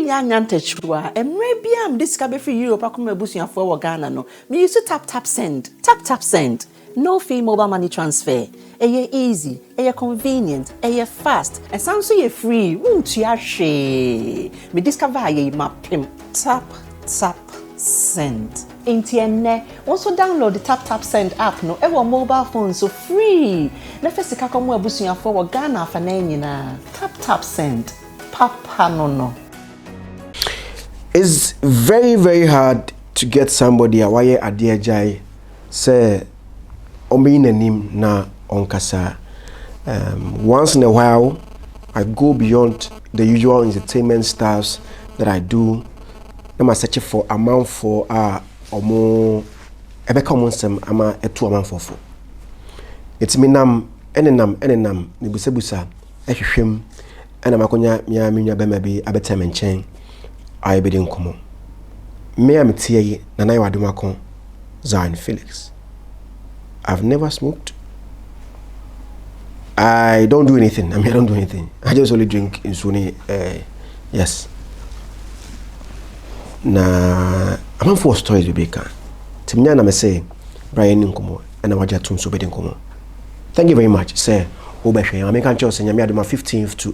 Yanyantechua, and maybe I'm discovered free Europe, I come a bush for Ghana. No, me used to tap send, tap send. No fee mobile money transfer. Eye easy, eye convenient, eye fast, and sounds so free. Won't you share? Me discover ye map him. Tap send. Intienne. Also download the tap send app. No, ever mobile phone so free. Na first ka come we busuya for Ghana for na. Tap send. Papa no. It's very, very hard to get somebody a waye adia jai say omina nim na onkasa. Once in a while I go beyond the usual entertainment styles that I do. I'm searching for amount for omo ebe common sem ama etu amount for. It's me nam enenam ni busebusa ehwehwem ena makonya minya bema bi abetem nchen I be nkomo. Me am tie na na waduma kon Zionfelix. I've never smoked. I don't do anything. I don't do anything. I just only drink insuni. Yes. Na I'm for stories we beka. Timnya na me say Brian nkomo and waja tum so be nkomo. Thank you very much, sir. Obehwe. I make an choose nyame aduma 15th to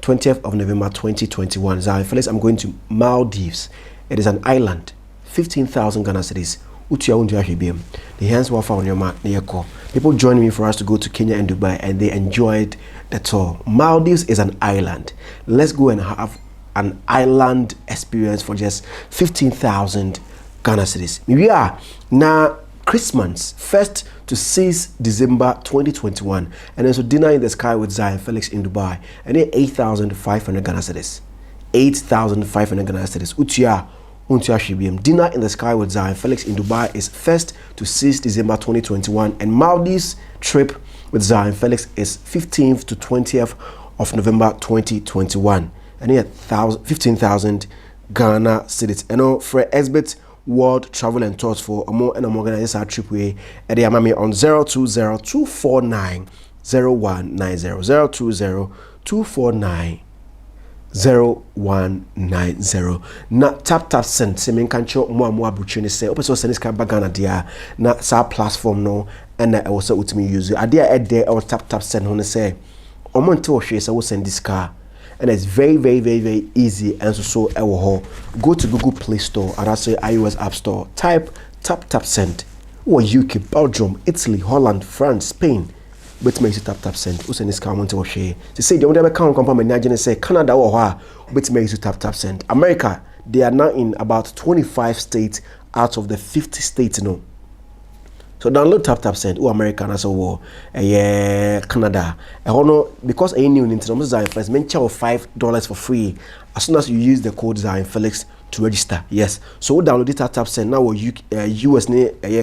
20th of November 2021. Zionfelix, I'm going to Maldives. It is an island. 15,000 Ghana cedis. The hands were found on your mark near call. People joined me for us to go to Kenya and Dubai, and they enjoyed the tour. Maldives is an island. Let's go and have an island experience for just 15,000 Ghana cedis. We are now Christmas 1st to 6th December 2021, and then so dinner in the sky with Zionfelix in Dubai, and then 8,500 Ghana cedis. 8,500 Ghana cedis. Dinner in the sky with Zionfelix in Dubai is 1st to 6th December 2021, and Maldives trip with Zionfelix is 15th to 20th of November 2021, and here 15,000 Ghana cedis. And for expert world travel and tours for a more and a more organized our trip way at the Amami on 020-249-0190 020-249-0190. Na tap send se men kancho mo abuchi ne se opeso send ska bagana dia na sa platform no and na e wo se utimi use ade e de or tap send ho ne se omo nte wo hwe se wo send this car, and it's very easy. And so go to Google Play Store and also iOS App Store, type tap send, or UK, Belgium, Italy, Holland, France, Spain. But make you tap send. Who send this car to share? They say you never come from Nigeria, say Canada or what? But make you tap send. America, they are now in about 25 states out of the 50 states, So download tap send. Oh, America and so war. Canada. Because I knew in terms of Zionfelix, men charge $5 for free as soon as you use the code Zionfelix to register. Yes. So download the tap send now. US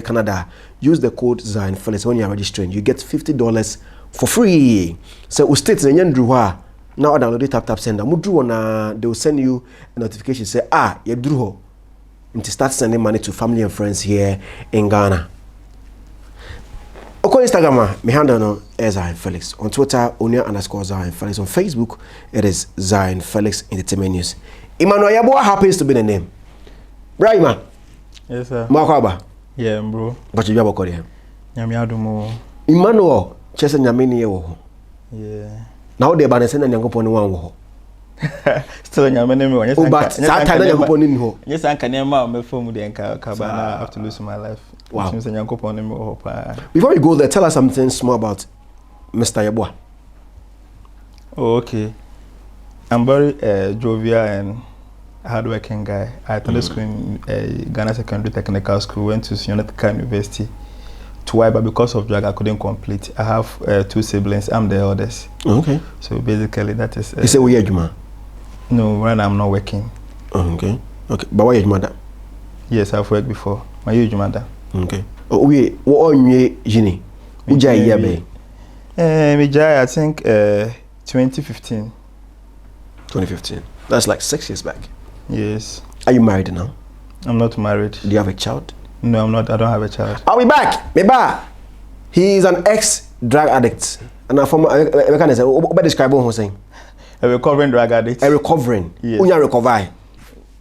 Canada. Use the code Zionfelix when you are registering. You get $50 for free. So we state in Yandruwa. Now download the tap send. They will send you a notification. Say you drew. And to start sending money to family and friends here in Ghana. On Instagram, my handle is Zionfelix. On Twitter, _Zionfelix. On Facebook, it is Zionfelix Entertainment News. Emmanuel Yabo happens to be the name. Right, man? Yes, sir. Makwaba? Yeah, bro. But you have a Korean. Yamiadumo. Emmanuel, Chesa Yamini. Yeah. Now they're banning and Yankopon one. Still, Yamini. Oh, but that time Yankopon. Yes, I can name my phone with the Cabana after losing my life. Wow. Before you go there, tell us something small about Mr. Yabwa. Oh, okay. I'm very jovial and hardworking guy. I attended school in Ghana Secondary Technical School, went to Zionfelix University to why, but because of drug I couldn't complete. I have 2 siblings. I'm the eldest. Okay. So basically that is... you say where you are? No, when I'm not working. Okay. Okay. But where are your mother? Yes, I've worked before. My age mother. Okay. Oh, what on you, Ginny? Ujai Yabe? I think 2015. 2015. That's like 6 years back. Yes. Are you married now? I'm not married. Do you have a child? No, I'm not. I don't have a child. I'll be back. He is an ex-drug addict. And a former, I can say, what describe what saying? A recovering drug addict. A recovering. Yes. When you recover.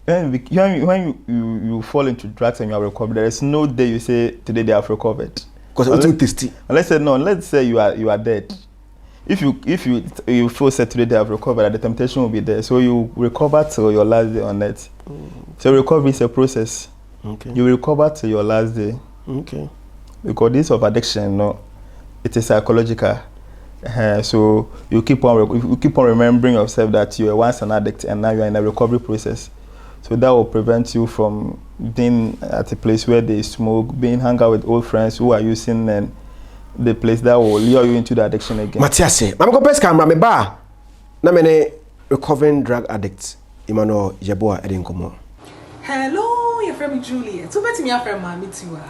When you fall into drugs and you are recovered, there is no day you say today they have recovered. Because it's too tasty. Let's say you are dead. If you feel said today they have recovered, the temptation will be there. So you recover till your last day on earth. So recovery is a process. Okay. You recover till your last day. Okay. Because this of addiction, it is psychological. So you keep on remembering yourself that you were once an addict and now you are in a recovery process. So that will prevent you from being at a place where they smoke, being hang out with old friends who are using and the place that will lure you into the addiction again. Matthias, I'm going to camera me bar. Na me recovering drug addict. Imano Yeboa Edinkomo. Hello, your friend Juliet. So bet me your friend Mami Tiwa.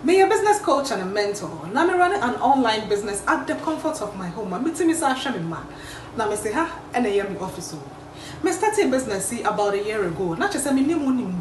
Me a business coach and a mentor. Now me running an online business at the comfort of my home. I'm meeting me sa shame man. Now me say ha and I am office. Me started business about a year ago. Not just me money in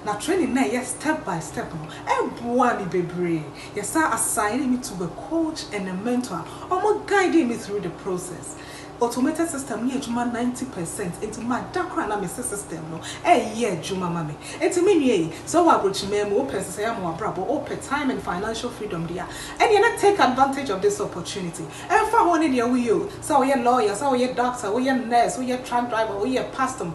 na training na yes step by step. Everyone bebre. Yes sir, assigning me to a coach and a mentor. Almost guiding me through the process. Automated system here juma 90% into my dakra na me system no yeah juma mame enti me so wa brochi me mo pese say am wa brabo open time and financial freedom there and you not take advantage of this opportunity and for one in your you so you lawyer so you doctor you nurse you truck driver you pastor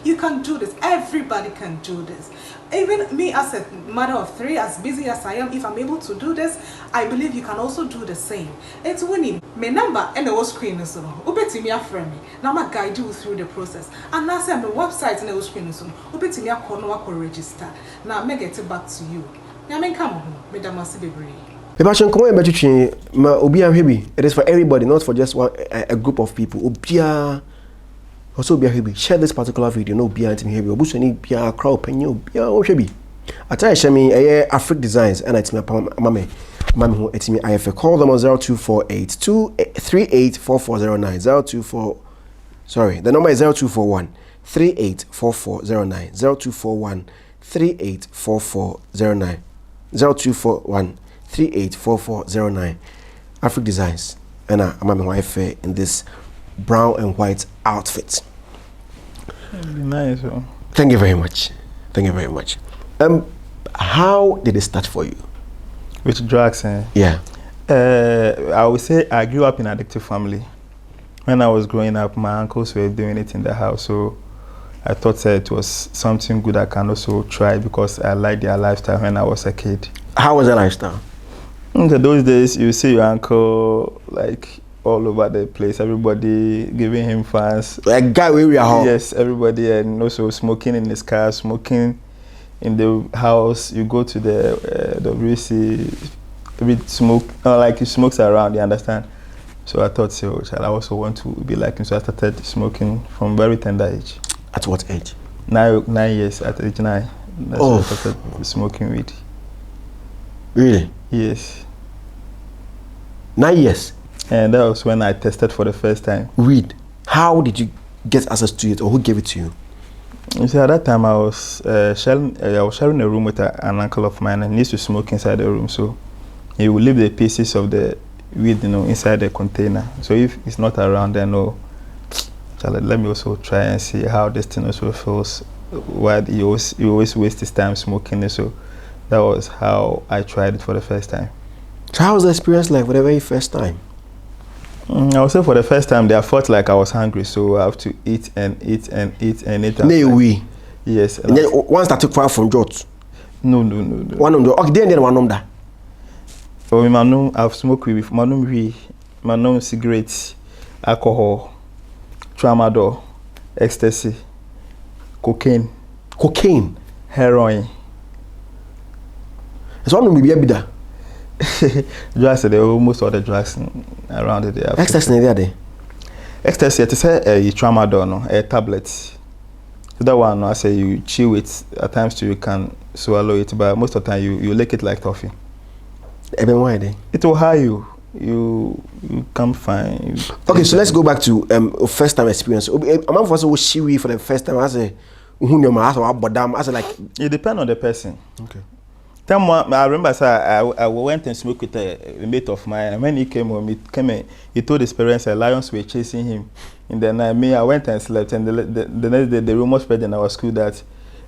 you can do this. Everybody can do this. Even me as a mother of 3, as busy as I am, if I'm able to do this, I believe you can also do the same. It's winning. My number and the screen is on. Ubeti me a friend me. Now I guide you through the process. And now say my website and the screen is on. Ubeti me a corner to register. Now me get it back to you. Now me come home. Me damasi bebre. It is for everybody, not for just a group of people. Also share this particular video. No be anti behavior. Obuso ni be a crowd penyo. Be a ohwebi. Ataya shemi Afric Designs and it's me mame who it's me IFA. Call them on 0248 384409 024. Sorry, the number is 0241 384409 0241 384409 0241 384409. Afric Designs and I'm IFA in this brown and white outfit. Nice. Thank you very much. Thank you very much. How did it start for you? With drugs, Yeah. I would say I grew up in an addictive family. When I was growing up, my uncles were doing it in the house, so I thought it was something good I can also try because I liked their lifestyle when I was a kid. How was the lifestyle? In those days, you see your uncle like all over the place, everybody giving him fans. A guy where we are. Yes, everybody, and also smoking in his car, smoking in the house. You go to the WC, smoke, like he smokes around, you understand? So I thought, so I also want to be like him. So I started smoking from very tender age. At what age? 9 years, at age 9. That's when I started smoking weed. Really? Yes. 9 years? And that was when I tested for the first time. Weed. How did you get access to it, or who gave it to you? You see, at that time I was sharing a room with an uncle of mine, and he used to smoke inside the room. So he would leave the pieces of the weed, inside the container. So if it's not around, then let me also try and see how this thing also feels. Why he always wastes his time smoking. So that was how I tried it for the first time. So how was the experience like for the very first time? I would say for the first time, I felt like I was hungry, so I have to eat and eat and eat and eat. We. Yes. And then once that took 5 from Jot. No. One of the okay, then one of that. Oh, I've smoked weed, Manon cigarettes, alcohol, tramadol, ecstasy, cocaine, heroin. It's one of me be there. Drugs, there were most of the drugs around it. Ecstasy there. Ecstasy, it is a tramadol, no, a tablet. So that one, I say you chew it. At times, you can swallow it, but most of the time, you lick it like toffee. Even why then? It will hire you. You come fine. Okay, so let's go back to first time experience. A man for us was shiwi for the first time. I say, like. It depends on the person. Okay. I remember, I went and smoked with a mate of mine, and when he came home, he told his parents that lions were chasing him in the night. Me, I went and slept, and the next day, the rumor spread in our school that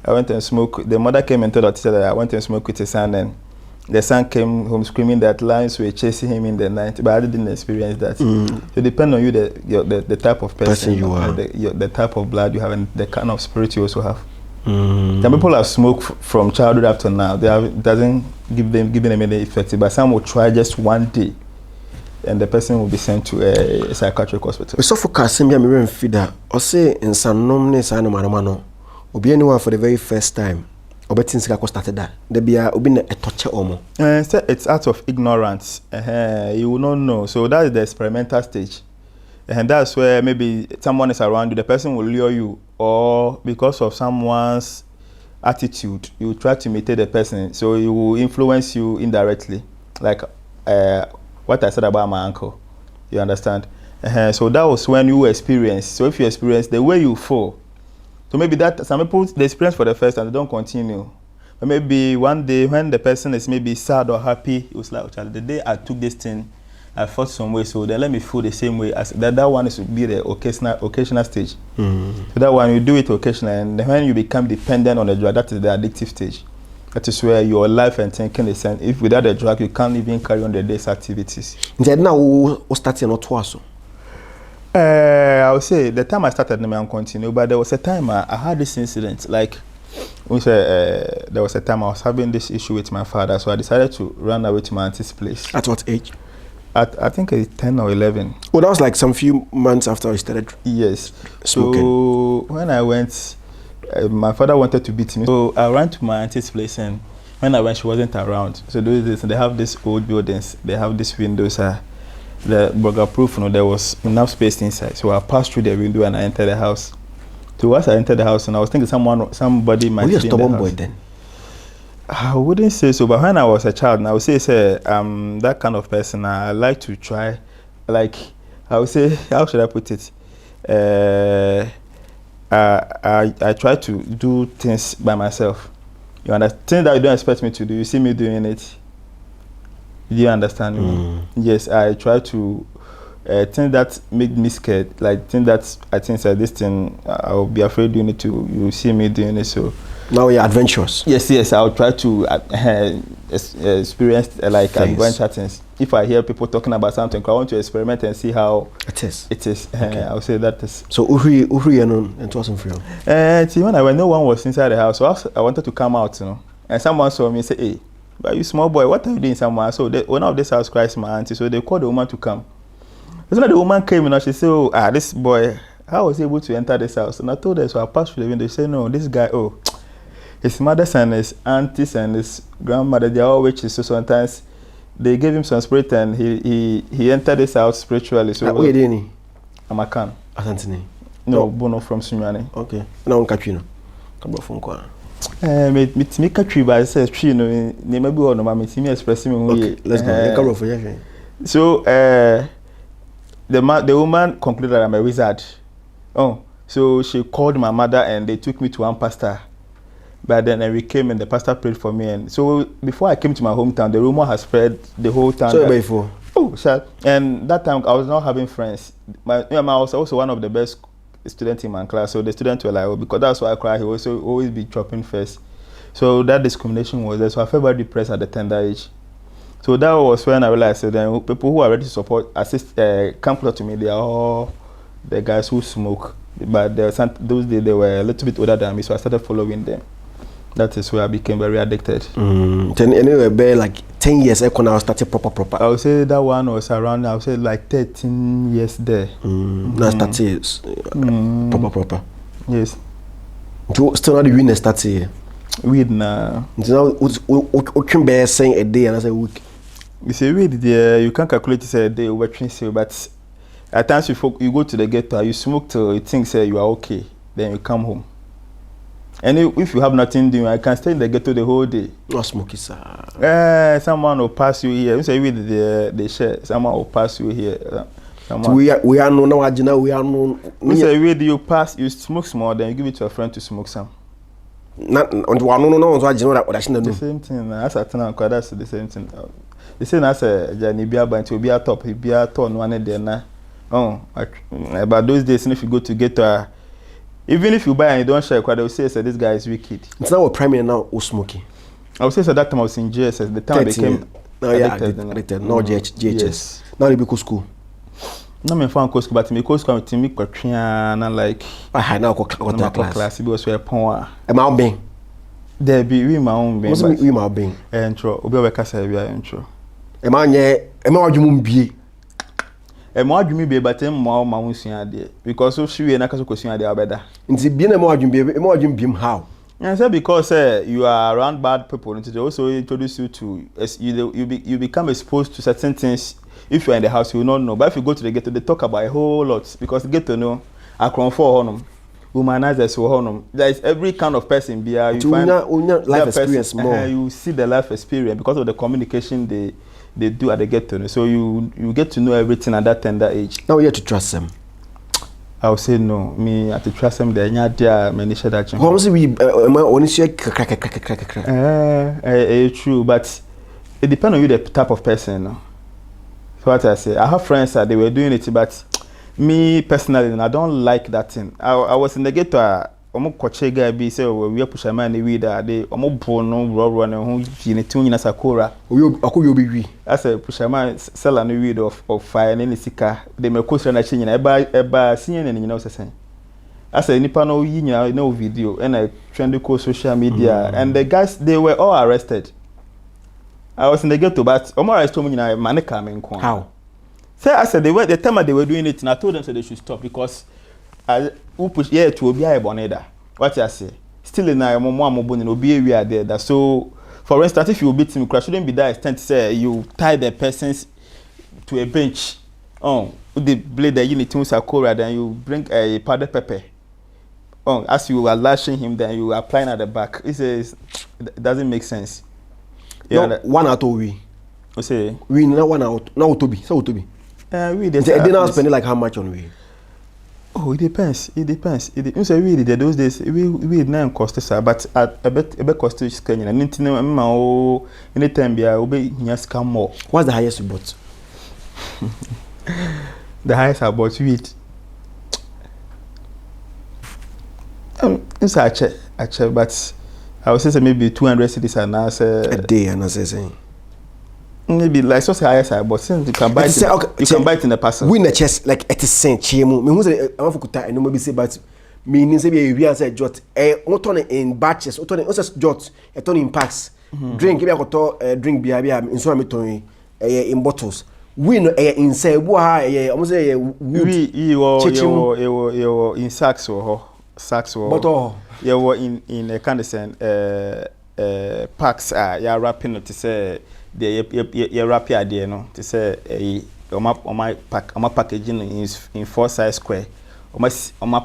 I went and smoked. The mother came and told the teacher that I went and smoked with his son, and the son came home screaming that lions were chasing him in the night. But I didn't experience that. So it depends on you, the type of person you are, the type of blood you have, and the kind of spirit you also have. Some people have smoked from childhood up to now. It doesn't give them any effect. But some will try just one day, and the person will be sent to a psychiatric hospital. So for Kasim, I'm very feeder. Or say in some numbness, I know, or be anyone for the very first time. Or better things started that. There be a torture almost. It's out of ignorance. You will not know. So that is the experimental stage. And that's where maybe someone is around you, the person will lure you, or because of someone's attitude, you try to imitate the person, so it will influence you indirectly. Like what I said about my uncle, you understand? So that was when you experience. So if you experience the way you fall, so maybe that some people they experience for the first time, they don't continue. But maybe one day when the person is maybe sad or happy, it was like, oh, the day I took this thing, I felt some way, so then let me feel the same way as that one is to be the occasional stage. So that one you do it occasionally, and then when you become dependent on the drug, that is the addictive stage. That is where your life and thinking is sent. If without the drug, you can't even carry on the day's activities. Then now we started not twice. I would say the time I started, I continue, but there was a time I had this incident. Like we said, there was a time I was having this issue with my father, so I decided to run away to my auntie's place. At what age? I think it's 10 or 11. Oh, that was like some few months after I started. Yes. Smoking. So when I went, my father wanted to beat me. So I ran to my auntie's place, and when I went, she wasn't around. So they have these old buildings. They have these windows. The burger-proof, there was enough space inside. So I passed through the window and I entered the house. So once I entered the house, and I was thinking somebody might be in the house. Were you a stubborn boy then? I wouldn't say so, but when I was a child, I would say, I'm that kind of person. I like to try, like, I would say, how should I put it? I try to do things by myself. You understand? Things that you don't expect me to do, you see me doing it. Do you understand me? Yes, I try to things that make me scared, like things that I think this thing, I'll be afraid doing it too. You see me doing it, so. Now you're adventurous. Yes, I'll try to experience adventure things. If I hear people talking about something, I want to experiment and see how it is. Okay. I'll say that is. So Uhri and wasn't free. See, when no one was inside the house, so I wanted to come out, and someone saw me and say, "Hey, but you small boy, what are you doing somewhere?" So one of this house cries my auntie, so they called the woman to come. So the woman came and she said, "Oh, this boy, how was he able to enter this house?" And I told her, so I passed through the window. She said, "No, this guy, his mother and his aunties and his grandmother, they are all witches. So sometimes they gave him some spirit and he entered this house spiritually." So where did he? Amakan. Asantini. No, Bono from Sunyani. Okay. No, Katrina. Come from Kwa. Me country by says tree no maybe one of my team expressing me. Okay, let's go. Come for you. So the woman concluded that I'm a wizard. Oh, so she called my mother and they took me to one pastor. But then we came and the pastor prayed for me, and so before I came to my hometown, the rumor has spread the whole town. So before. Oh, sure. And that time I was not having friends. I was also one of the best students in my class, so the students were like, "Oh, because that's why I cry." He was always be chopping first. So that discrimination was there. So I felt very depressed at the tender age. So that was when I realized that then people who are ready to support, assist, come close to me. They are all the guys who smoke, but those days they were a little bit older than me, so I started following them. That is where I became very addicted. Then anyway, like 10 years when I started proper. I would say that one was around, I would say like 13 years there. Now started proper. Yes. Still not the weed started here. Weed now. Now what can be saying a day and I say week. You say weed there, you can't calculate it a day over 20, but at times you go to the ghetto, you smoke till you think you are okay, then you come home. And if you have nothing doing, I can stay in the ghetto the whole day. No smoking, sir. Someone will pass you here. You say with the share. Someone will pass you here. We are no now. We are no. You say with you pass, you smoke small, then you give it to a friend to smoke some. Not on no. The same thing. As I tell you, that's the same thing. The same as a Janibia, but to be a top, he be a ton one day na. Oh, but those days, if you go to get to even if you buy and you don't share, they will say, this guy is wicked. It's now a primary now or smoking. I would say that time I was in GSS, the time I became addicted. No GHS. Yes. Now you go school. No, me found school, but me school to me and like I now go class. It was where power. Am I being? There be we my own being. Must be my being. Intro. Obi we kasa we intro. Am I adwuma bi? Mo adwumi be but mo ma wonsua de because so she we na kasa kosua de abeda. Nti bi na mo adwuma bi how? Yeah, so because you are around bad people, and they also introduce you to you become exposed to certain things. If you are in the house, you will not know. But if you go to the ghetto, they talk about a whole lot because the ghetto know akron for honum, humanizers for honum. There is every kind of person there. You find life experience person, more. You see the life experience because of the communication they do at the ghetto. So you get to know everything at that tender age. Now you have to trust them. I would say no. Me at the trust them there. Nya many share that. How much we only share crack. True, but it depends on you the type of person. No? So what I say, I have friends that they were doing it, but me personally, I don't like that thing. I was in the ghetto. Omo koche guy be say we push a man we that they omo bono run who yini tun yina sakura. Akoyo bi wi. I say push a man sell an weed of fire and sika. They me question na chin eba senior and nyina say. I say nipa no yinya no video and I trend ko social media and the guys they were all arrested. I was in the ghetto but omo arrest me nyina man come nko. How? Say I said the time they were doing it and I told them so they should stop because who push yeah to obi a boneda. What you say? Still in a momo no be we are there. So for instance, if you beat him, shouldn't be that extent say you tie the persons to a bench. Oh, with the blade that you need to sakura, then you bring a powder pepper. Oh, as you are lashing him, then you are applying at the back. It doesn't make sense. Yeah, no, one out of we. You say we now one out. Now to be so to be. We they now spend like how much on we? Oh, it depends. You say really those days we now cost us, but at a bit cost is Kenya. And anytime be obey scam more. What's the highest you bought? The highest I bought wheat. It's a check, but I would say maybe 200 cities and now a day, and I say maybe like so highest I bought since you can buy it. You can buy it in the parcel. Win a chest like 80 cents. Chemo. Me who say I want to kuta and maybe say but me need say we answer jot. What on in batches. What on jot. What on in packs. Drink. Give me a drink beer in so me ton in bottles. Win in say boy. Almost say wood. You in sacks or bottle. You were in a kind of packs. You wrapping it to say. The wrap idea no to say on my packaging in 4 size square on my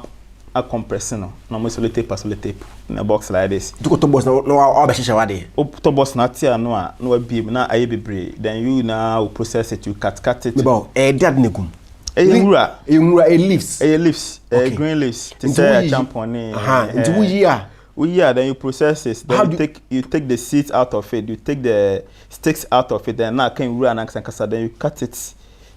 compressor no almost solid tape in a box like this to go to boss no all be shisha wade to boss na tia no beam na aye bebre then you now process it, you cut it about dad negum nwura leaves green leaves to say champon into we then you process it. Then you take the seeds out of it. You take the sticks out of it. Then now can run and then you cut it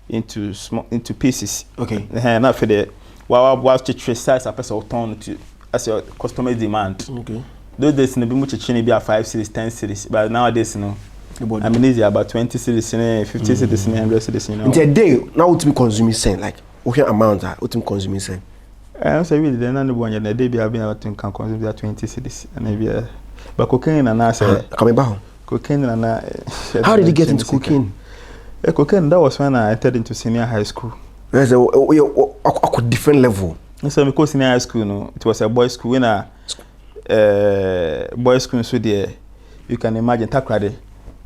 into pieces. Okay. Now for the whilst you trace size a person turn to as your customer demand. Okay. Those days no be much change be 5 series, 10 series, but nowadays no. I mean easy about 20 series, 50 series, 100 series. You know. In a day now what we consuming saying like what amount what we consuming saying. I say really then no one day be having about can consume that 20 cities and maybe but cocaine and I say coming back cocaine and how did you get into cocaine? Cocaine that was when I entered into senior high school. There's a different level. So because senior high school no it was a boys school when boys school so there you can imagine Takrade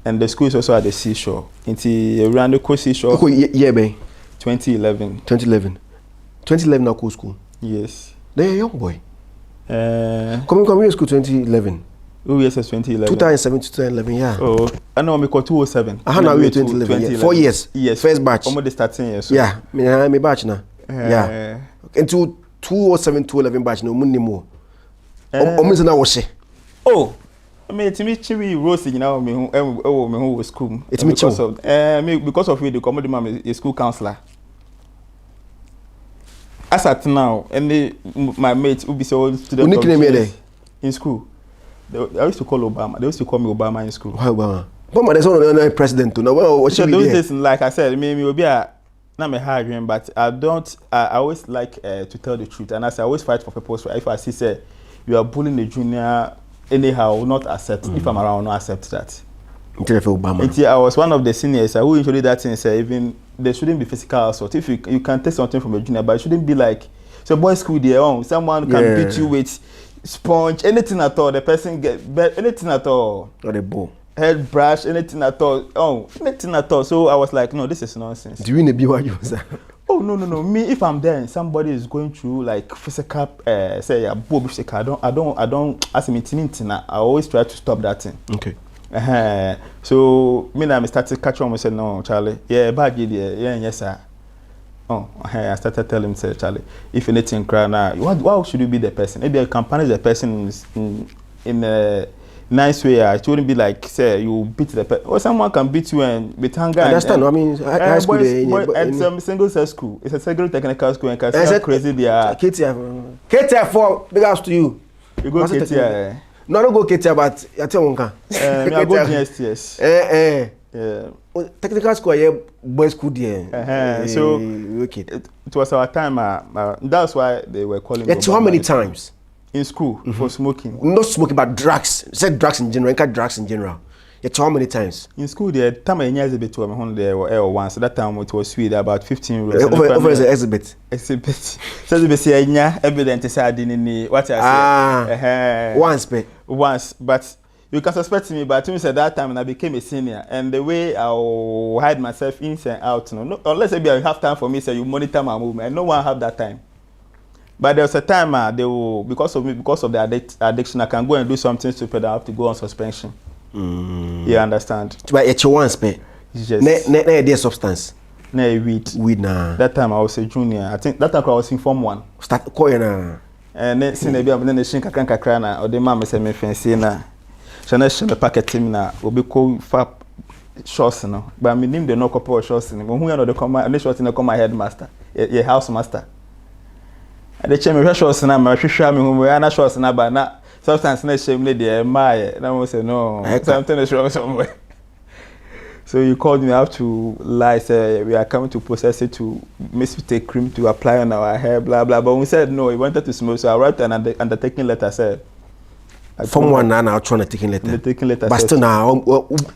and the school is also at the seashore into around the coast seashore. Yeah, babe. 2011 now cool school. Yes. They're a young boy. Coming school 2011. Oh yes, 2011. 2007 to 2011, yeah. Oh, I know me call 207. I know we 2011. Yeah. 4 years. Yes. First batch. Almost starting years. So. Yeah, me batch now. Yeah. Into 207 211 batch no money more. Almost na wash. Oh. Me chiwi rose you know me who was school. It's me because of me because of we the commodity man is school counselor. as at now, my mates who be so student in school. I used to call Obama. They used to call me Obama in school. Why Obama? Obama is one president to know. What should those days, like I said, maybe will be a not my hard dream, but I always like to tell the truth, and as I always fight for purpose. If I see say you are bullying the junior anyhow, I will not accept. If I'm around, not accept that. Obama. I was one of the seniors who introduced that thing. Say even there shouldn't be physical assault. If you can take something from a junior, but it shouldn't be like so boys school their own. Someone can beat you with sponge, anything at all. The person get anything at all. Or the ball. Head brush, anything at all. Oh, anything at all. So I was like, no, this is nonsense. Do you need to be what you say? Oh no. Me, if I'm there and somebody is going through like physical, say a bob physical, I don't. As I always try to stop that thing. Okay. So me now I started catch on. I said no, Charlie. Yeah, bad idea. Yeah, yes sir. Oh, I started telling him, say Charlie, if anything cry now, why should you be the person? Maybe I can punish the person in a nice way. It wouldn't be like say you beat the person, or someone can beat you and with anger. I understand. I mean, high school and some single sex school. It's a single technical school and can crazy they are. KTF for big house to you. You go KTF. No, I don't go KTF, but I tell you, I go GSTS. Yeah. Technical school, yeah, boys school there. So it was our time. That's why they were calling. Yeah, how many times in school for smoking? Not smoking, but drugs. Said drugs in general. Drugs in general. Yeah, how many times in school? The time I years a bit to or once. So that time it was sweet, about 15 euros. Over the exhibit. Exhibit. So the best evident is I didn't what I said. Once, but. You can suspect me, but at that time when I became a senior, and the way I'll hide myself in and out, no, unless maybe I have time for me, so you monitor my movement, and no one have that time. But there was a time they will, because of the addiction, I can go and do something stupid. I have to go on suspension. You understand? But it's one spare. Yes. Ne substance. Ne weed. Weed na. That time I was a junior. I think that time I was in Form 1. Start calling na. And then see maybe I'm then the shin kakran na or the mama say me fancy na. Chanel share the packet team na obi ko fa shorts no. But me name the no couple shorts ni. Who you know the come and shorts na come my headmaster. Your house master. And the chairman shorts na me hwehwa me hu we na shorts na ba na substance na shame le dey my na mo say no. Something is wrong somewhere. So you called me, I have to lie, say we are coming to process it to mix with a cream to apply on our hair, blah blah. But we said no, we wanted to smoke, so I wrote an undertaking letter. Said from one now trying to taking letter. Undertaking letter. But still now,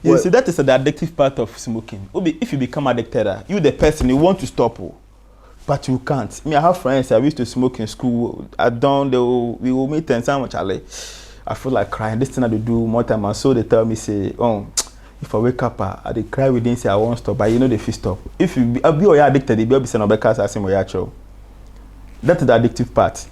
you see that is the addictive part of smoking. If you become addicted, you the person you want to stop, but you can't. Me, I have friends. I used to smoke in school. We will meet and someone Charlie. I feel like crying. This thing I do more time, and so they tell me say, oh. If I wake up, I cry within say I won't stop, but you know the feel stop. If you be addicted, you be saying because I say my actual. That is the addictive part.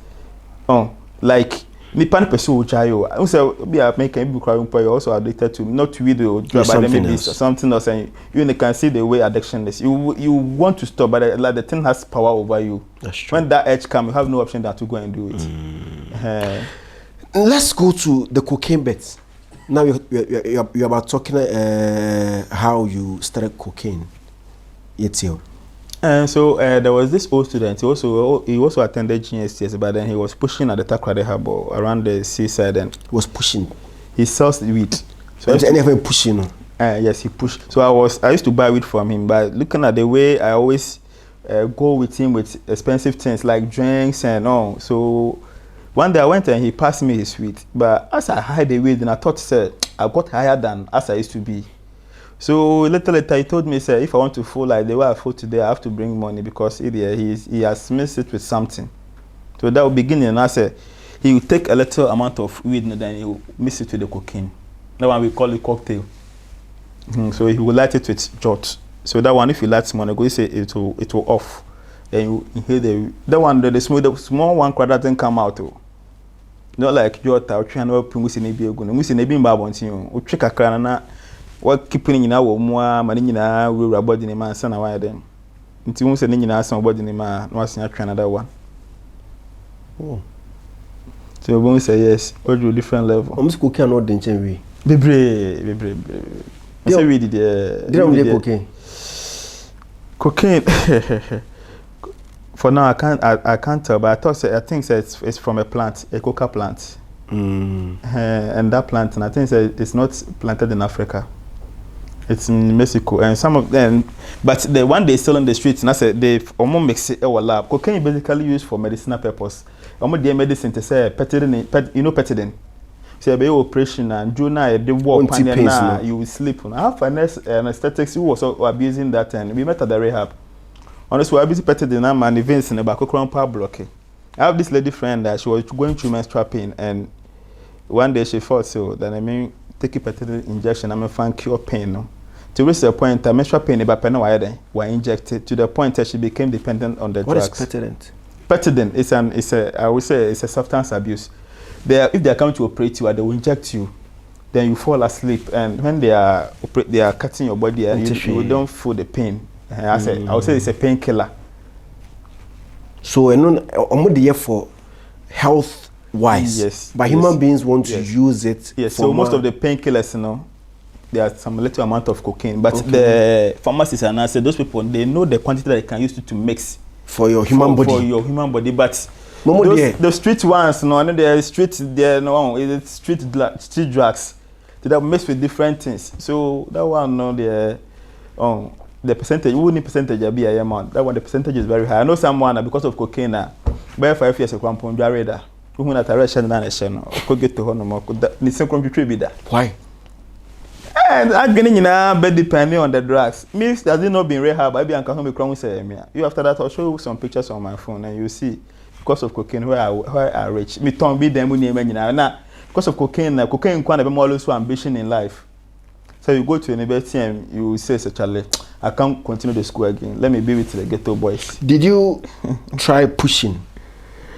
Like ni pan person who try you. I say be a make people cry, but you also addicted to not to video, but something else. And you can see the way addiction is. You want to stop, but like the thing has power over you. That's true. When that edge comes, you have no option than to go and do it. Let's go to the cocaine bits. Now you're about talking how you started cocaine. And so there was this old student. He also attended GSTS, but then he was pushing at the Takrade Harbour around the seaside. And he was pushing. He sells weed. So anything pushing? Yes, he pushed. So I used to buy weed from him. But looking at the way I always go with him with expensive things like drinks and all. So. One day I went and he passed me his weed, but as I hide the weed, and I thought, sir, I got higher than as I used to be. So later he told me, sir, if I want to fall like the way I fall today, I have to bring money because he has mixed it with something. So that will begin, and I said, he will take a little amount of weed and then he will mix it with the cocaine. That one we call it cocktail. So he will light it with jot. So that one, if you light money, go say it will off. Then you inhale the small one that doesn't come out. Not like jota or trying to put in a bill. We see a bimba want you. We check a crana. What keeping in our more money in our will about in a man, son, away then. Until we send in our somebody in a man, was not trying another one. So when we say yes, go to a different level. I'm just cooking or didn't we? Be brave. So we did cocaine. Cocaine. For now, I can't tell, but I think it's from a plant, a coca plant. And that plant, and I think it's not planted in Africa. It's in Mexico, and some of them, but the one they sell on the streets, and I said they almost mix it our lab. Cocaine is basically used for medicinal purpose. Almost the medicine to say petidine. So be operation and do now the walk and now you will sleep. I have anesthetics who was abusing that, and we met at the rehab. Honestly, we are busy petidine and events in a back power block. I have this lady friend that she was going through menstrual pain, and one day she fought, so then take a petidine injection. Find cure pain. No? To reach the point, menstrual pain about pen were injected to the point that she became dependent on the drugs. What is petidine? Petidine I would say it's a substance abuse. If they are coming to operate you, they will inject you, then you fall asleep, and when they are cutting your body, you don't feel the pain. I would say it's a painkiller. So, I'm here for health wise. Yes. But human beings want to use it. Yes. So most of the painkillers, there's some little amount of cocaine, but the pharmacists and I said those people they know the quantity that they can use to mix for your human body. For your human body, but the street ones, and then the street it's street drugs that are mixed with different things. So that one, the percentage, we need percentage be a amount. That one, the percentage is very high. I know someone because of cocaine, by 5 years a crampon radar. Who not a ration and a channel, could get to Honomo, need some computer be that. Why? And I'm getting but depending on the drugs. Means that they not been rehab, I be uncomfortable with say you after that I'll show you some pictures on my phone and you see because of cocaine where I reach. Me don't be them now. Because of cocaine can't be more so ambition in life. So you go to university and you say Charlie, I can't continue the school again. Let me be with the ghetto boys. Did you try pushing?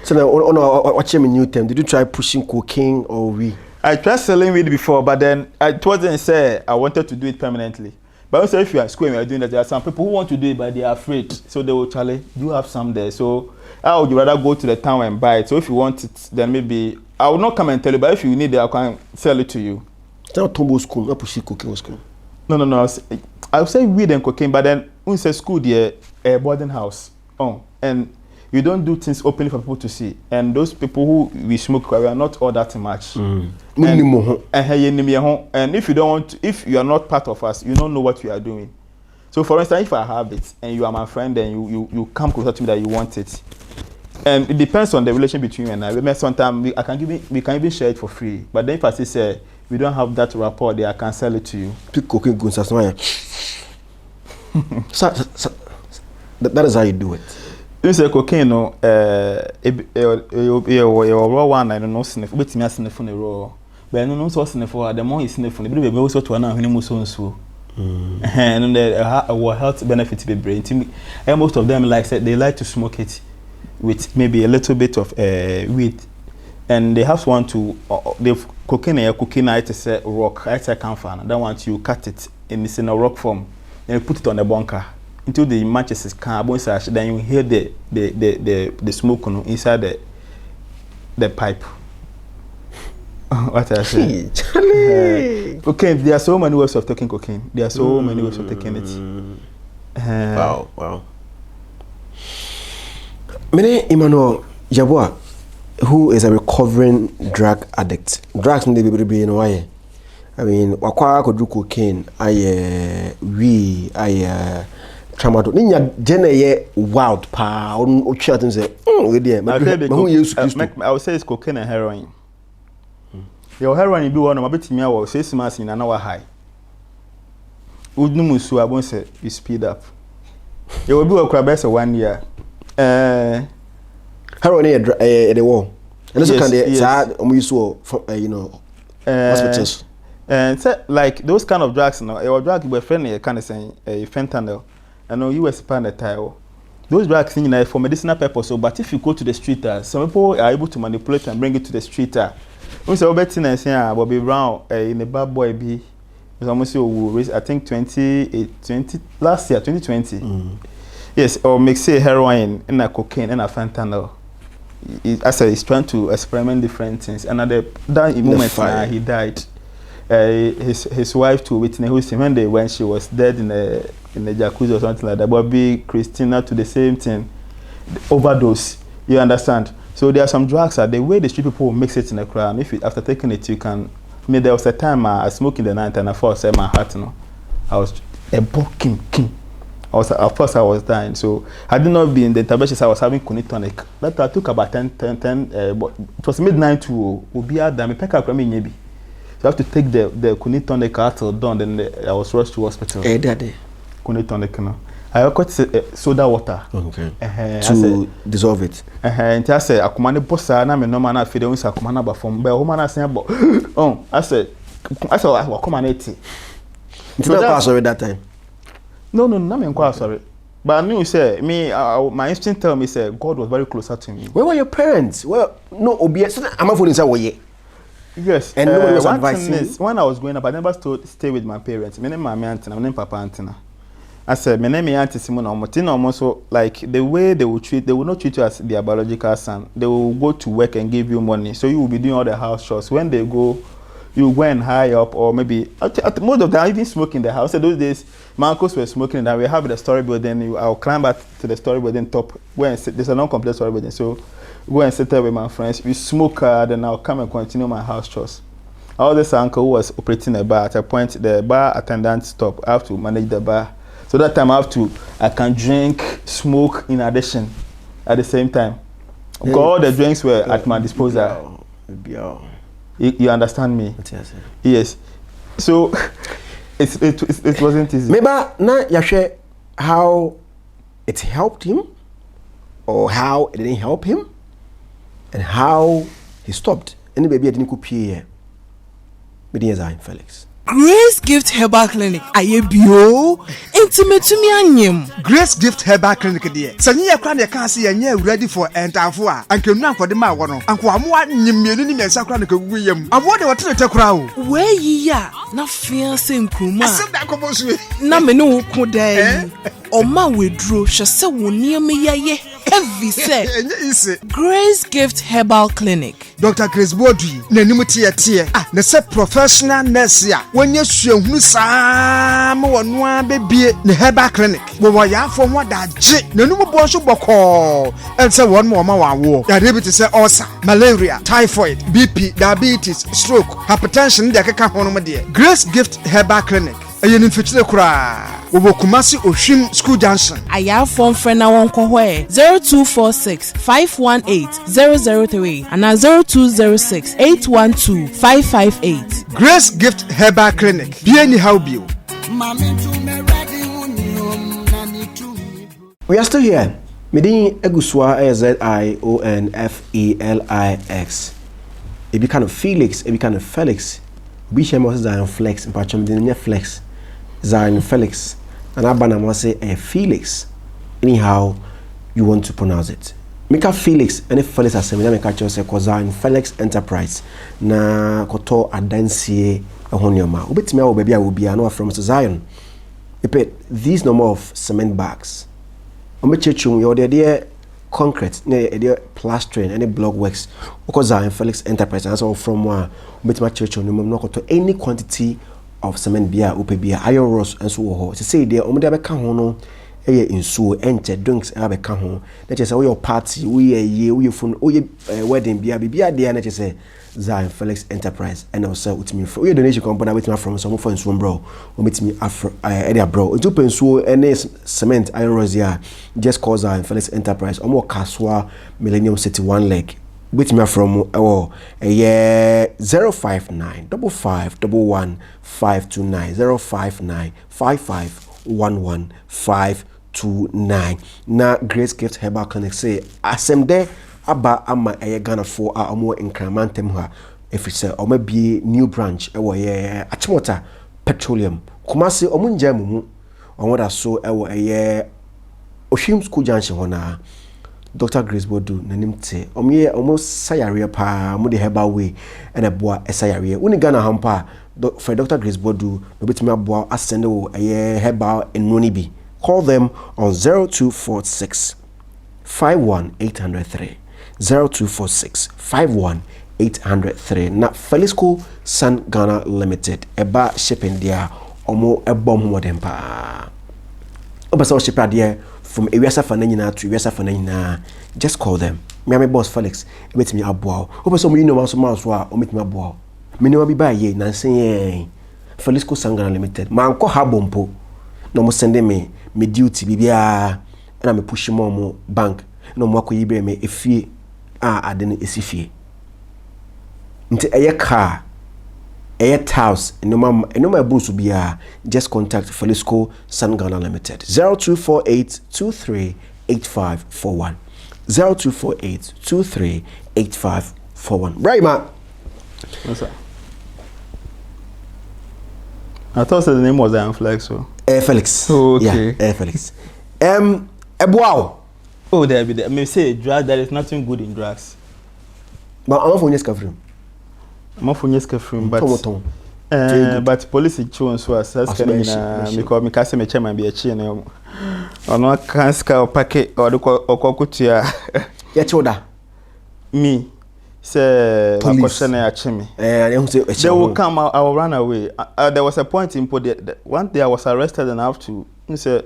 So now watching a new term, did you try pushing cocaine or weed? I tried selling weed before, but then I wasn't say I wanted to do it permanently. But also if you are at school and you are doing that, there are some people who want to do it but they are afraid. So they will Charlie, do you have some there? So how would you rather go to the town and buy it? So if you want it, then maybe I will not come and tell you, but if you need it, I can sell it to you. It's not Tombo school, not pushing cocaine school. No. I would say weed and cocaine, but then when say school there, a boarding house. And you don't do things openly for people to see. And those people who we smoke, we are not all that much. And if you don't want to, if you are not part of us, you don't know what you are doing. So for instance, if I have it and you are my friend and you come closer to me that you want it. And it depends on the relation between you and I. Sometimes we can even share it for free. But then if I say we don't have that rapport there, I can sell it to you. Pick cocaine guns as well. That is how you do it. You say cocaine, no, raw one, I don't know, sniff, but me a sniff on the raw. But I don't know so sniff for the more you sniff on the baby, also to an animal so. And our health benefits be brain. And most of them, like said, they like to smoke it with maybe a little bit of weed. And they have one to, they've cocaine, it's a rock, it's a camphor. Then once you cut it, and it's in a rock form, and you put it on the bunker. Until the matches is carbon sash, then you hear the smoke inside the pipe. What I say? Cocaine. There are so many ways of taking cocaine. There are so many ways of taking it. Wow. Mene Emmanuel Yabua, who is a recovering drug addict. Drugs may be in why. I mean, wakwa could do cocaine. Tramadol. Ninya jene wild pa on chat and say, I would say it's cocaine and heroin. Your heroin be one of my bit me or 6 months in an hour high. Would no musu I won't say you speed up. You will be a crab 1 year. Heroin at the wall. And also can they hospitals. And like those kind of drugs, your drug be friendly kind of saying a fentanyl. I know you expand the tile. Those drugs for medicinal purpose. So, but if you go to the street, some people are able to manipulate and bring it to the street. We say betting and say Bobby Brown in the bad boy be almost I think 2020 last year 2020. Yes, or mix heroin and a cocaine and a fentanyl. I said he's trying to experiment different things. And at that moment he died. His wife to witness him when she was dead in the jacuzzi or something like that. Bobby Christina to the same thing. overdose. You understand? So there are some drugs that the way the street people will mix it in the crowd. If you, after taking it, you can. I mean, there was a time I smoked in the night and I thought said my heart, I was a king. Of course, I was dying. So I did not be in the interventions. I was having tonic. That I took about 10. But it was midnight to be out there. So I have to take the tonic out till dawn. Then I was rushed to hospital. Hey, daddy. Tonic, I got soda water. Okay. To dissolve it. And I said, I commanded bossa, and I'm a normal. I feel I command about from Bell. I said, oh, I said, I will command it. It's not passed that time. No, I'm quite sorry. But I knew you say me. My instinct tell me say God was very closer to me. Where were your parents? Well, no, obvious. I'm not for way. Yes. And nobody was advising you? When I was growing up, I never stay with my parents. My name is my auntie. My name is Papa Antina. I said, my name is Auntie Simon Omotina. Almost like the way they will not treat you as their biological son. They will go to work and give you money, so you will be doing all the house chores. When they go, you go and high up, or maybe most of them even smoke in the house. So those days, my uncles were smoking, and we have the story building. I'll climb up to the story building top. Go and sit. There's a non-complete story building, so go and sit there with my friends. We smoke, then I'll come and continue my house chores. All this uncle who was operating a bar. At a point, the bar attendant stopped. I have to manage the bar. So that time I can drink, smoke in addition at the same time. Hey, all the drinks were at my disposal. You understand me? Yes. So it wasn't easy. Maybe now you share how it helped him, or how it didn't help him, and how he stopped. Any baby didn't could pay. Felix. Grace Gift Herbal Clinic. Aye bio. Intimate to me anyem. Grace Gift Herbal Clinic dear. Sani ya kran ya kan se ya ready for entafo a. Anke nu ankode ma wo no. Anko amoa nyimienu ni mensa kran ka gugu yam. Abo de wote te kra o. We yi ya na fiance nkuma. Asem da kobosu. Na me no wo ko dai. Oma wedro hwese wo niam yaye. Heavy set. Grace Gift Herbal Clinic. Dr. Grace Bodui nanimu tie ah na se professional nurse ya wonye suahunu sam wono abebie ne herbal clinic wo ya afo ho da je nanimu bo so boko ense won mo ma wawo ya debiti se ulcer, malaria, typhoid, BP, diabetes, stroke, hypertension de keka ho no de. Grace Gift Herbal Clinic ayen mfitire kura wo Kumasi Ohwim School Junction. Aya phone friend na won ko ho 0246 518 003 and 0206 812 558. Grace Gift Herbal Clinic. Bieni howbio. We are still here. Medin Eguswa Zionfelix. It be kind of Felix, it be kind of Felix. We share more Zionfelix in patch of flex. Zionfelix. And Abana must say Felix. Anyhow you want to pronounce it. Make a Felix and Felix as me make a choose Zionfelix Enterprise. Na koto adansie ehonyoma. Ubetimi a baby a will be no from Zion. These number of cement bags. Omechechung your there concrete, ne plastering, any block works. Because Zionfelix Enterprise and so from one ubetimi chechung no koto any quantity of cement beer, beer, iron rods, and so on. To say there, omde abeka ho no, in so enter drinks abeka ho. That is your party, we fun, wedding beer, there, that is a Zionfelix Enterprise, and also with me for your donation company with me from some for in bro, or with me after area bro. It's open so any cement iron rods here, just call Zionfelix Enterprise, or more Kaswa Millennium City 1 leg. With me from 059 5511 529 059 5511 529. Na Grace Gift Herbal Clinic say asem there aba ama Ghana for amo incremantem ha if it's a maybe new branch Achimota Petroleum Kumasi omunja mumu omoda so Ohwim School Junction hona Dr. Grace Bodu nanimte omye almost sayare pa mo de herbal way and a boa sayare uni Ghana hampa for Dr. Grace Bodu no betimi aboa asende wo herbal enoni bi. Call them on 0246 51803 0246 51803 na Felix San Ghana Limited shipping there omo ebom modern pa obasa ship there from Ewesa Fanina to Ewesa Fanina, just call them. Me and my boss Felix, meet me aboa. Hope so me know mouse or meet me aboa. Me no be by ye, Nancy Felix Sangana Limited. Man ko habompo. No mo send me duty bibia and I'm pushing more bank. No more ko yibre me efie I didn't esifie. Nti eye car, eye house, no my boots will be just contact Felisco Sangana Limited 0248238541 0248238541. Right, man. Yes, sir. I thought the name was Zionfelix. So. Felix. Oh, okay. Yeah, Felix. Wow. Oh, there be there. Me say drug. There is nothing good in drugs. But I'm for yes kafrim. I'm for yes kafrim, but police insurance was as because me kase me chairman be a chain. Ono kan ska packet or the okutia. Yeah, choda. Me say my question I chime. They will come. I will run away. There was a point in one day I was arrested and I have to. Say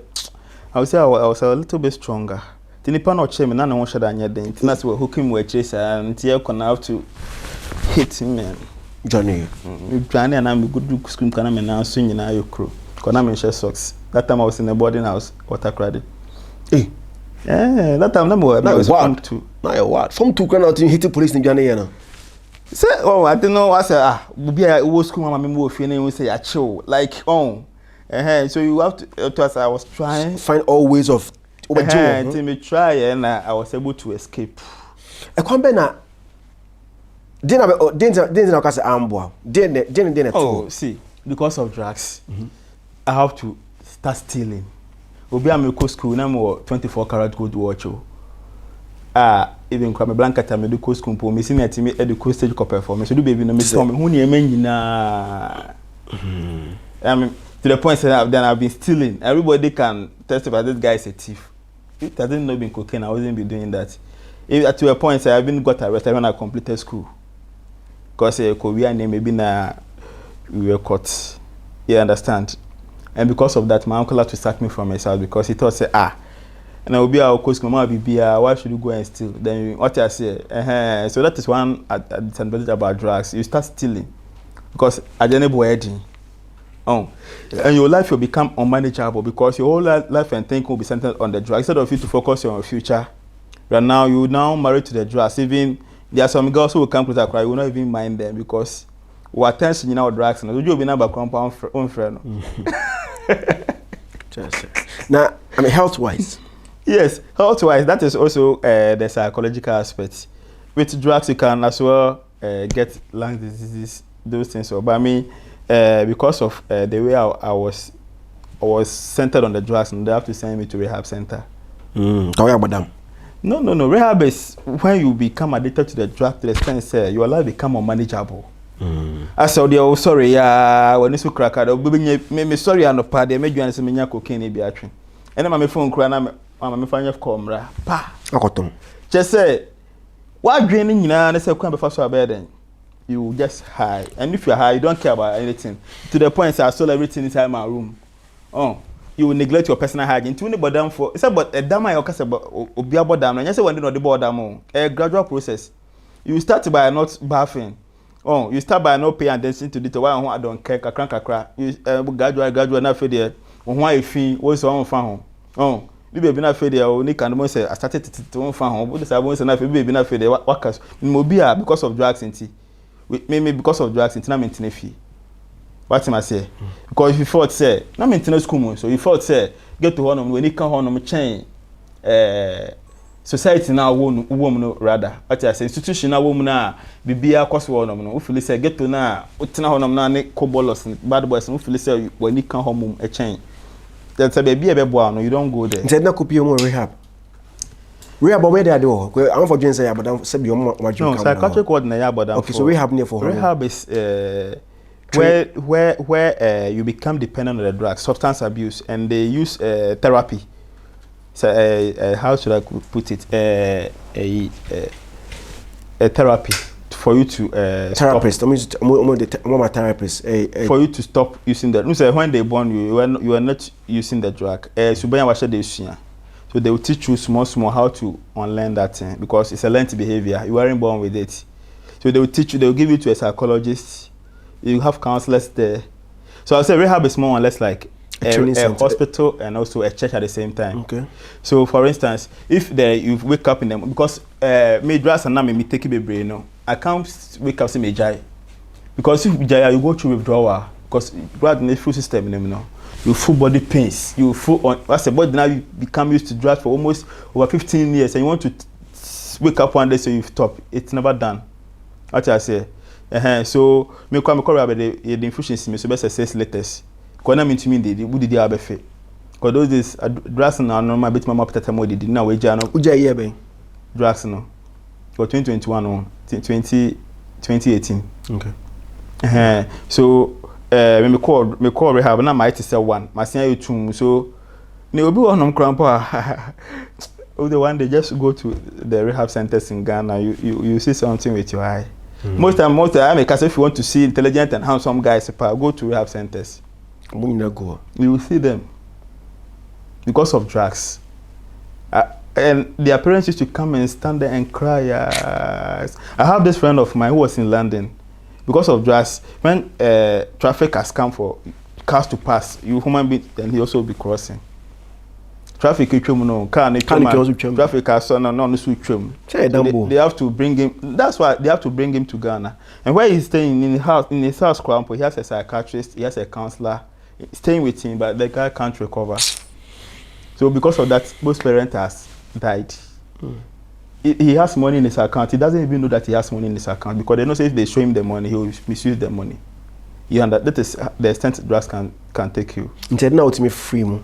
I would say I was a little bit stronger. The nipa no chime na no shada anya den. That's why hooking we chase and tie can have to hit him man. Johnny. Johnny and I'm good scream kana me na so nyina yokro. Kona me share socks. That time I was in a boarding house, water credit. Eh. Yeah, that time I was form 2. Now your what? Form 2 can out hit the police in Johnny na. Say I don't know I say be a school mama me mo fie we say chill like so you have to as I was trying find all ways of until me try and I was able to escape. E kwambe na didn't cause ambo. Didn't oh, see, because of drugs, I have to start stealing. Obi am go school na mo 24 karat gold watch. Even kwa me blanket am do school po me see me atimi educo stage ko performance. Do baby no me so me hu ne ema nyina. To the point that then I've been stealing. Everybody can testify this guy is a thief. If I didn't know being cocaine, I wouldn't be doing that. If, to a point, I even got arrested when I completed school. Because Korean name maybe na we were caught. You understand? And because of that, my uncle had to sack me from his house because he thought, say, and I will be our coach, mama be why should you go and steal? Then what I say, so that is one disadvantage about drugs. You start stealing because at the end of wedding. And your life will become unmanageable because your whole life and thinking will be centered on the drug. Instead of you to focus on your future, right now you now married to the drugs. Even there are some girls who will come to that cry, you will not even mind them because we attention in our drugs. And you will be number compound friend. Now, I mean, health-wise. Yes, health-wise, that is also the psychological aspect. With drugs, you can as well get lung diseases, those things. But I mean. Because of the way I was centered on the drugs, and they have to send me to rehab center. No. Rehab is when you become addicted to the drug to the extent your life become unmanageable. I said, "Oh, sorry, when you crack out, me sorry, I no pad. They made you answer me cocaine be attraction." And then my phone cry, I'm find your camera. Pa. Just say, what draining you know? And I say, "Come before so bad then." You just high, and if you're high, you don't care about anything. To the point, I stole everything inside my room. You will neglect your personal hygiene. To anybody for it's about a damn I case about obiabo dam. And you say one day not the board dam. A gradual process. You start by not bathing. You start by not paying attention to the why I don't care. Kakra. You gradual not feel there. Why you feel what's on fan home. You be not feel there. Only can say I started to one fan home. But this I won't say nothing. Be not feel there. Workers in Mobile because of drugs and tea. Maybe because of drugs, it's not maintaining fee. What am I say? Because if you thought say, not maintaining school, so you thought say, get to one when you come home chain. Society now woman rather. What I say, institutional woman now be a cost one. If you say get to now, utina honum na ne cobolos bad boys. If you say when you come home a chain, that's a baby a no, you don't go there. Instead, not copy more rehab. Rehab where they do? I'm for James but I'm say you no, psychiatric ward na but okay, so rehab near for rehab is where you become dependent on the drug, substance abuse, and they use therapy. So how should I put it? A therapy for you to therapist. I'm therapist. For you to stop using the. When they born you, you are not using the drug. So So they will teach you small how to unlearn that thing because it's a learned behavior. You weren't born with it. So they will teach you, they will give you to a psychologist. You have counselors there. So I'll say rehab is more or less like a hospital and also a church at the same time. Okay. So for instance, if you wake up in them, because me dress and now me take it brain, no, I can't wake up say me jai. Because if you go through withdrawal, because you have the full system, you know, you full body pains, you full on. What's the body now? You become used to drugs for almost over 15 years, and you want to wake up one day so you stop. It's never done. What I say. So me come about the infusions me so best 6 letters. Because I mean to me they would the abefe. Because those days drugs now normal bit mama pata mo did now we jano. Uja year ben. Drugs no. For 2021 on 2018. Okay. So me call rehab na my say one. My senior you two so ne obi wonom krampo the one they just go to the rehab centers in Ghana you see something with your eye. Most time I make if you want to see intelligent and handsome guys go to rehab centers. You will see them because of drugs. And their parents used to come and stand there and cry. I have this friend of mine who was in London. Because of drugs, when traffic has come for cars to pass, you human being, then he also be crossing. Traffic traffic has no switch. They have to bring him. That's why they have to bring him to Ghana. And where he's staying in his house, he has a psychiatrist, he has a counselor staying with him, but the guy can't recover. So because of that, both parents has died. He has money in his account. He doesn't even know that he has money in his account because they know say if they show him the money, he will misuse the money. That is the extent drugs can take you. Instead now to me free.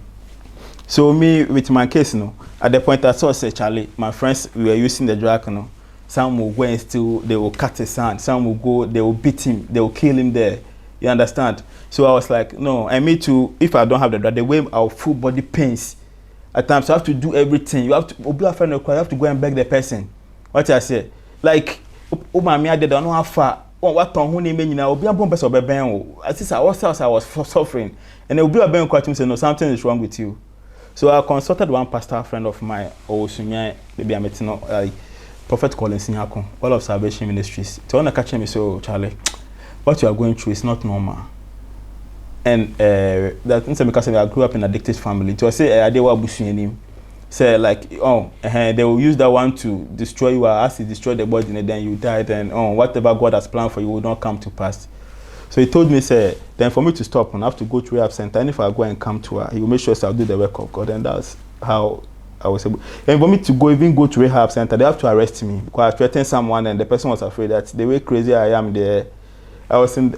So me with my case, at the point I saw say Charlie, my friends we were using the drug, some will go and steal, they will cut his hand, some will go, they will beat him, they will kill him there. You understand? So I was like, no, and me too, if I don't have the drug, the way our full body pains. At times you have to do everything. You have to you have to go and beg the person. What I say? Like I did not know how far. What on who name obi abon person obeben o. I was suffering. And obi abben kwatu say no, something is wrong with you. So I consulted one pastor friend of mine, Osunya, maybe I'm meeting Prophet Collins Nyako, all of Salvation Ministries. To wanna catch me so Charlie, what you are going through is not normal. And that because I grew up in an addicted family. So I say I did what Bushini say like they will use that one to destroy you as he destroy the body and then you died and whatever God has planned for you will not come to pass. So he told me say then for me to stop I have to go to rehab center and if I go and come to her he will make sure I'll do the work of God and that's how I was able. And for me to go to rehab center they have to arrest me because I threatened someone and the person was afraid that the way crazy I am there. I was in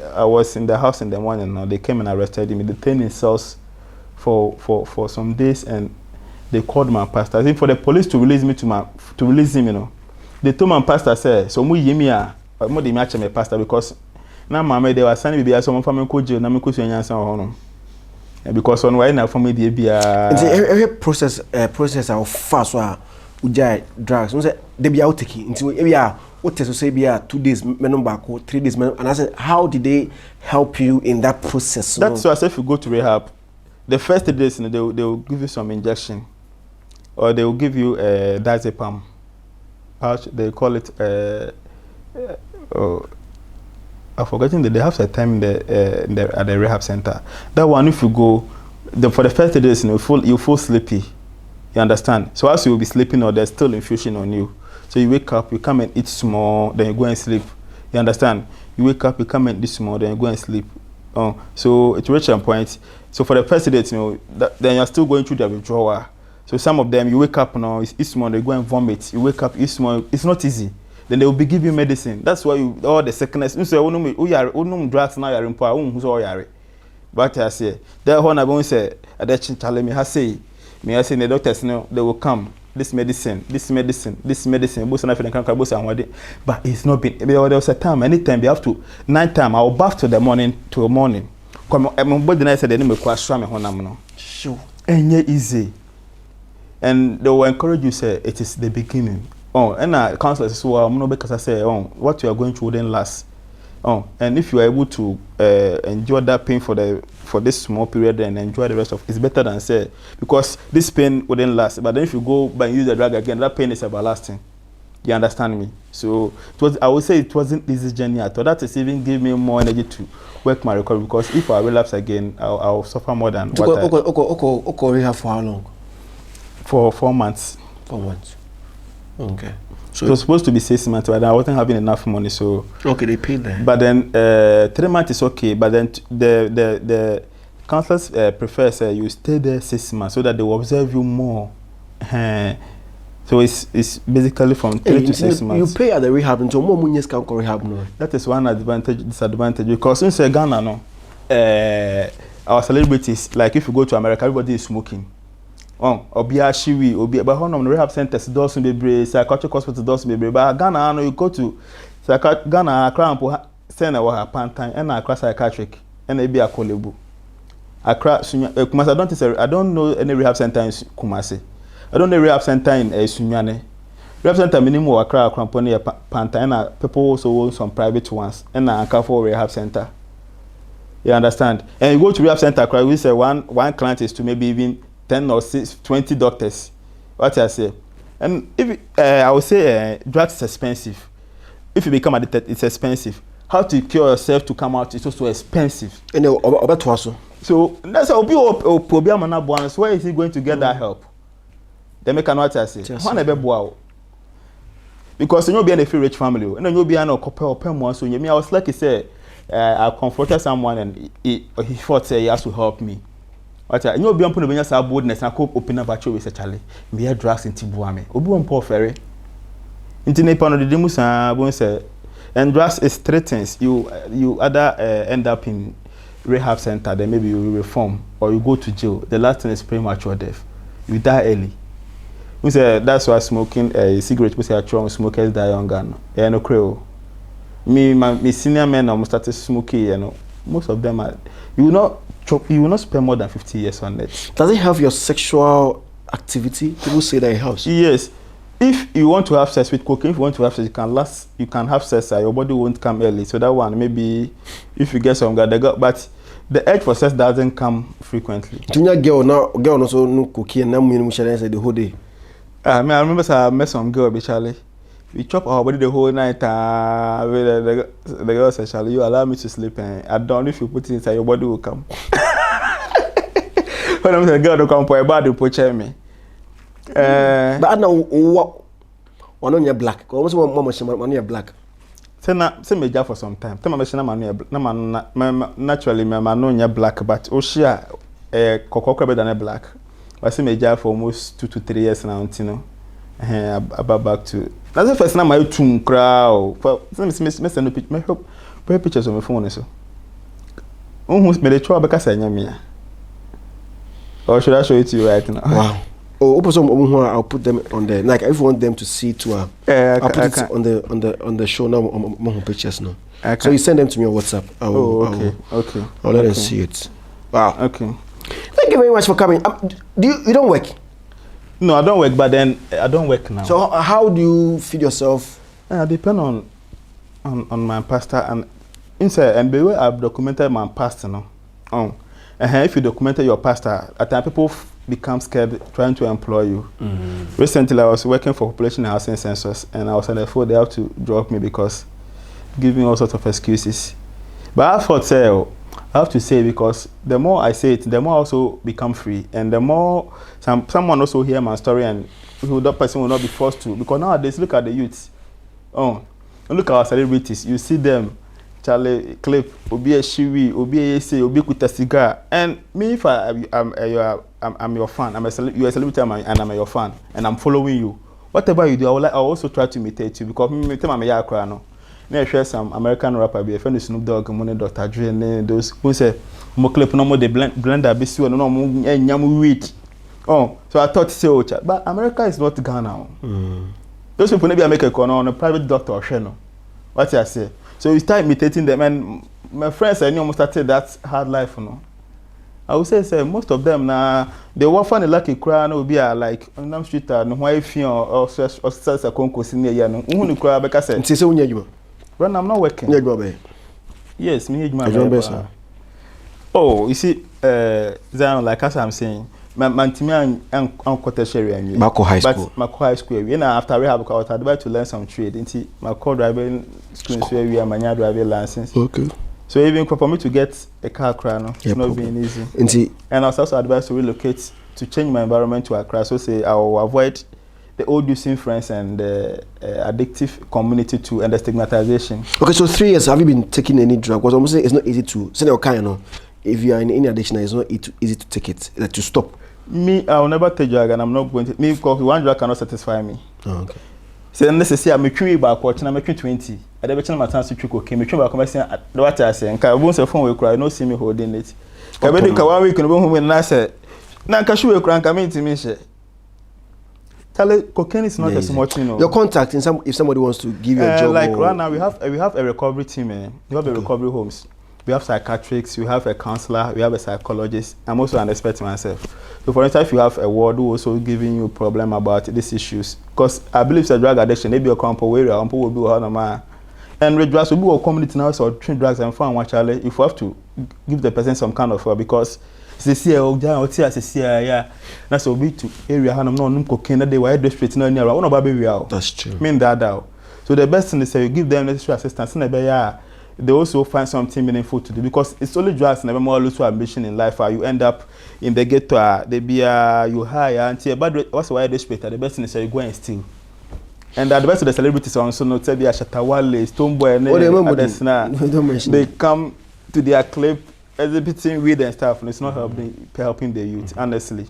the house in the morning. Now they came and arrested him. They detained in cells for some days, and they called my pastor. I think for the police to release him, they told my pastor say, "So we yimia, more they match my pastor because now my they were sending me someone from Kojo, na me kusu nyansa hono." Because on why now for me they be every process of fast so ujai drugs. No say they be out taking into area. What to say be 2 days, 3 days, and I said, how did they help you in that process? That's why I said if you go to rehab, the first 3 days they will give you some injection, or they will give you diazepam. They call it I'm forgetting that they have a time at the rehab center. That one, if you go, for the first 3 days you feel sleepy. You understand? So as you will be sleeping, or there's still infusion on you. So you wake up, you come and eat small, then you go and sleep. You understand? You wake up, you come and eat small, then you go and sleep. So it reaches a point. So for the first days, then you're still going through the withdrawal. So some of them, you wake up now, eat small, they go and vomit. You wake up, eat small. It's not easy. Then they will be giving you medicine. That's why all the sickness. You say, drugs now you're in power. Who's all you're. But I say, that one I won't say. I don't tell me. I say the doctors they will come. This medicine, both but it's not been. There was a time, anytime they have to, night time, I'll bath to the morning. Come, I'm body nice. They didn't quite me honam. Sure, and yeah, easy. And they will encourage you. Say it is the beginning. And counselors say, well, I'm not because I say, what you are going through wouldn't last. And if you are able to endure that pain for this small period and enjoy the rest of it's better than say because this pain wouldn't last. But then if you go and use the drug again, that pain is everlasting. You understand me? So I would say it wasn't easy journey at all. That is even give me more energy to work my recovery because if I relapse again, I'll suffer more than what rehab for how long? For 4 months. 4 months. Okay. So it was supposed to be 6 months, but I wasn't having enough money, so okay, they paid that. But then 3 months is okay. But then the counselors prefer you stay there 6 months so that they will observe you more. So it's basically from 3 to 6 months. You pay at the rehab until more money can go rehab no. That is one disadvantage because since Ghana no, our celebrities like if you go to America, everybody is smoking. Obia shiwi, but how no rehab centers doesn't be brave, psychiatric hospital doesn't be brave. But Ghana no, you go to Ghana, Accra send a pantan and Accra psychiatric and a be a Celeb. Accra Kumasi, I don't know any rehab center in Kumasi. I don't know rehab center in Sunyane. Rehab center minimum Accra Cramponi pantan and people also own some private ones and Accra for rehab center. You understand? And you go to rehab center, we say one client is to maybe even 10 or 20 doctors. What I say, and if I would say drugs is expensive. If you become addicted, it's expensive. How to cure yourself to come out is also expensive. And so that's how where is he going to get that help? They make an what I say. Because you know, being a free rich family, and you be an couple so I was like, say, I confronted someone and he thought say he has to help me. But you know, be on put the boldness and cope open up at you with Charlie. Me had drugs in Tibuame. Obi on poor ferry. Into Nepal, the Demusa won't say, and drugs is 3 things. You either end up in rehab center, then maybe you reform or you go to jail. The last thing is premature death. You die early. We say that's why smoking a cigarette. We say smokers die younger. Yeah, no creo. Me senior men almost started smoking. You know, most of them are. You will not spend more than 50 years on it. Does it help your sexual activity? People say that it helps. Yes. If you want to have sex with cocaine, if you want to have sex, you can have sex. Your body won't come early. So that one, maybe if you get some guy, but the urge for sex doesn't come frequently. Girl also no cocaine. Now we say the whole day. I remember I met some girl, Charlie. We chop our body the whole night. The girl said, Charlie, you allow me to sleep, and I don't know if you put it inside, your body will come. When I'm the girl to come for a body, put me. But I know what one on your black. Almost one your black. Say me for some time. Tell my machine naturally, my man on your black, but Oshia cocoa better than a black. I see me for almost 2 to 3 years now, you know. About back to that's the first time I to crowd. Me pictures on my phone so. Almost made a try because I me. Or should I show it to you right now? Wow. Oh, I'll put them on there. Like if you want them to see to I'll put it on the show now on pictures now. So you send them to me on WhatsApp. Okay. I'll let them see it. Wow. Okay. Thank you very much for coming. You don't work? No, I don't work, but then I don't work now. So how do you feed yourself? I depend on my pastor and inside and the way I've documented my pastor now. If you documented your pastor, at times people become scared trying to employ you. Mm-hmm. Recently, I was working for population housing census, and I was on the phone. They have to drop me because giving all sorts of excuses. But I thought, I have to say because the more I say it, the more I also become free, and the more someone also hear my story, and that person will not be forced to. Because nowadays, look at the youths. Look at our celebrities. You see them, Charlie Clip, Obi Shiwi, Obi Ese, Obi Kuta cigar, and me if I'm your fan. You're a celebrity, and I'm your fan, and I'm following you. Whatever you do, I also try to imitate you because me I'm a yakra no. Now share some American rapper be a friend of Snoop Dogg, Money Dr. Dre, and those who say mo clip no more the blender be so no mo nyamu wheat. So I thought say but America is not Ghana. Those people maybe make a corner on a private doctor or channel. What I say. So you start imitating them, and my friends I almost started that hard life, you know. I would say most of them now they work for the lucky crowd will be like on them street no why feel or stress a concourse in the year no who the crowd because say when I'm not working. Yes, me age man. Oh, you see, Zion, like as I'm saying, my team and tertiary and Mako High School. But Mako High School, you know, after rehab, I was about to learn some trade. Into my car driving school, we are manual driving license. Okay. So even for me to get a car crown, it's not being easy. And I was also advised to relocate to change my environment to Accra. So say I will avoid the old use influence and addictive community to and the stigmatization. Okay, so 3 years, have you been taking any drug? Because almost it's not easy to say okay, you know, if you are in any addiction, it's not easy to take it, to stop. Me, I will never take drug, and I'm not going to. Me, because one drug cannot satisfy me. Oh, okay. So unnecessary. I'm making back watching. I'm making 20. I never change my chance to check. Okay, making back. I'm saying what I say. And I won't say phone will cry. No see me holding it. I bet you 1 week and go home and I say, "Na kashu will cry." Come into me say, "Tell cocaine is not as much, you know." Your contact if somebody wants to give you a job. Like right now, we have a recovery team. We have a recovery homes. We have psychiatrists, we have a counselor, we have a psychologist. I'm also an expert myself. So for instance, if you have a ward who also giving you a problem about these issues, because I believe it's a drug addiction, maybe a compo where a compo will be one of my and with drugs will be a community now, so treat drugs and find one child. If you have to give the person some kind of because they see yeah, that's a bit to area and I'm not cocaine that they were desperate no near one of baby. That's true. Mean that out. So the best thing is you give them necessary assistance and they also find something meaningful to do because it's only drugs never more lose ambition in life. You end up in the ghetto, they be you hire until but what's why desperate. The best thing is you go and steal. And the best of the celebrities also not tell be a Shatawale, Stoneboy, and they come to their clip exhibiting weed and stuff, and it's not helping the youth. Honestly,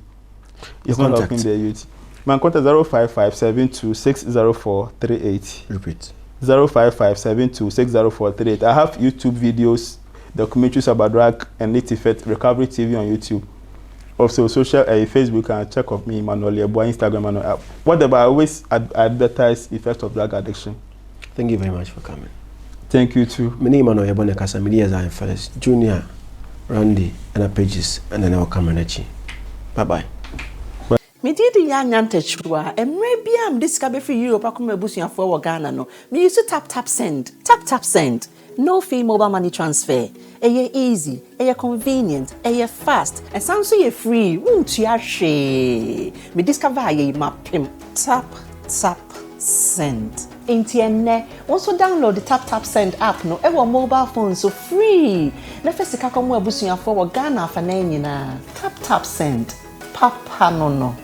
it's not helping the youth. My contact 055-726-0438. Repeat. 055-726-0438. I have YouTube videos, documentaries about drug and its effect, Recovery TV on YouTube. Also, social Facebook and check of me, Manuel Yeboah, Instagram, Manuel. Whatever, I always advertise effects of drug addiction. Thank you very much for coming. Thank you too. My name is Manuel Yeboah, Zionfelix, Junior, Randy, and Pages, and then I'll come and bye-bye. Me did the young antechua, and maybe I'm discovered for you, Pacuma Busia for Ghana. No, me used to tap send. No fee mobile money transfer. Aye easy, aye convenient, aye fast, and sounds so free. Won't you share? Me discover aye mapim. Tap send. Intienne. Also download the tap send app. No, ever mobile phone so free. Nefesi kakomu Busia for Ghana for na. Tap send. Papa no.